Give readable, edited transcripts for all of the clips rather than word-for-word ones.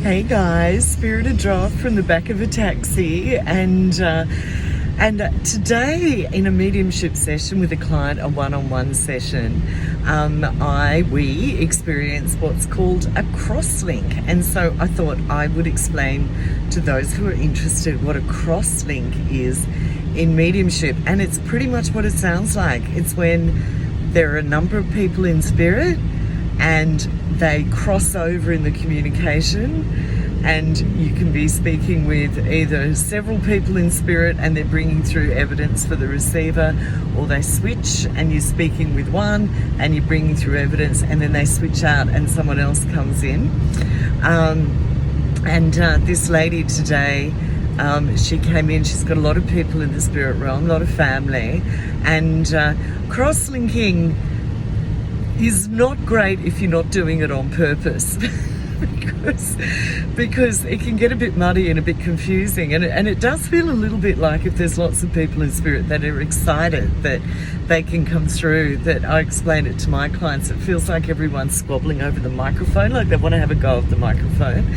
Hey guys, spirited draft from the back of a taxi, and today in a mediumship session with a client, a one-on-one session, we experienced what's called a crosslink, and so I thought I would explain to those who are interested what a crosslink is in mediumship, and it's pretty much what it sounds like. It's when there are a number of people in spirit and they cross over in the communication, and you can be speaking with either several people in spirit and they're bringing through evidence for the receiver, or they switch and you're speaking with one and you're bringing through evidence, and then they switch out and someone else comes in. This lady today, she came in, she's got a lot of people in the spirit realm, a lot of family, and cross-linking is not great if you're not doing it on purpose. because it can get a bit muddy and a bit confusing, and it does feel a little bit like if there's lots of people in spirit that are excited that they can come through, that I explain it to my clients, it feels like everyone's squabbling over the microphone, like they want to have a go of the microphone.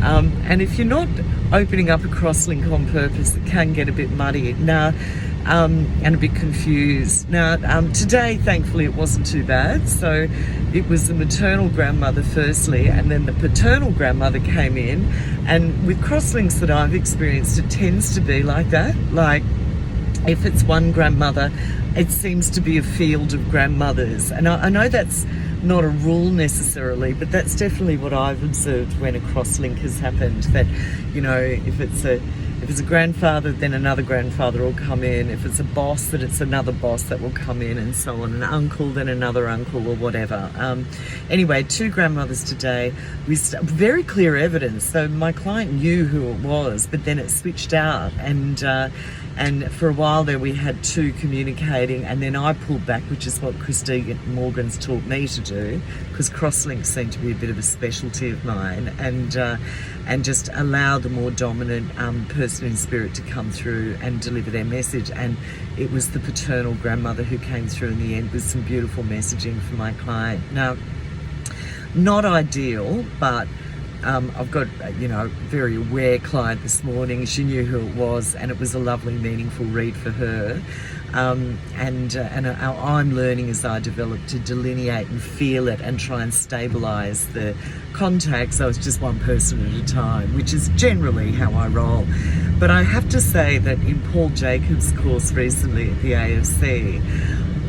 And if you're not opening up a crosslink on purpose, it can get a bit muddy and a bit confused. Now, today, thankfully, it wasn't too bad. So it was the maternal grandmother firstly, and then the paternal grandmother came in. And with crosslinks that I've experienced, it tends to be like that. Like, if it's one grandmother, it seems to be a field of grandmothers. And I know that's not a rule necessarily, but that's definitely what I've observed when a crosslink has happened. That, you know, if it's a grandfather, then another grandfather will come in. If it's a boss, then it's another boss that will come in, and so on. An uncle, then another uncle, or whatever. Anyway, two grandmothers today with very clear evidence. So my client knew who it was, but then it switched out, and for a while there we had two communicating, and then I pulled back, which is what Christine Morgan's taught me to do, because crosslinks seem to be a bit of a specialty of mine, and just allow the more dominant person in spirit to come through and deliver their message. And it was the paternal grandmother who came through in the end with some beautiful messaging for my client. Now, not ideal, but I've got, a very aware client this morning. She knew who it was, and it was a lovely, meaningful read for her. I'm learning as I develop to delineate and feel it and try and stabilise the contact, so it's just one person at a time, which is generally how I roll. But I have to say that in Paul Jacobs' course recently at the AFC,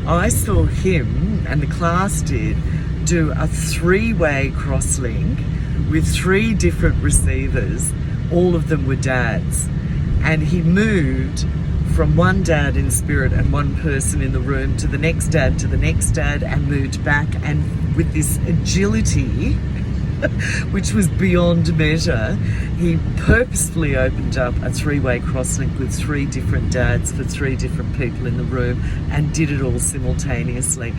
I saw him, and the class did, do a three-way crosslink with three different receivers. All of them were dads, and he moved from one dad in spirit and one person in the room to the next dad, and moved back, and with this agility which was beyond measure, he purposefully opened up a three-way crosslink with three different dads for three different people in the room, and did it all simultaneously.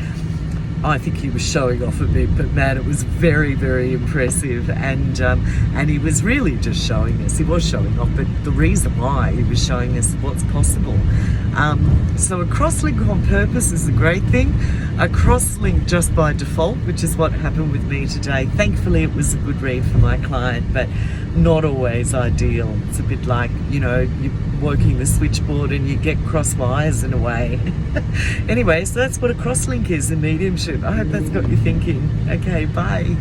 I think he was showing off a bit, but man, it was very, very impressive, and he was really just showing us. He was showing off, but the reason why he was showing us what's possible. So a crosslink on purpose is a great thing. A crosslink just by default, which is what happened with me today. Thankfully, it was a good read for my client, but not always ideal. It's a bit like, you're working the switchboard and you get cross wires in a way. Anyway, so that's what a crosslink is in mediumship. I hope that's got you thinking. Okay, bye.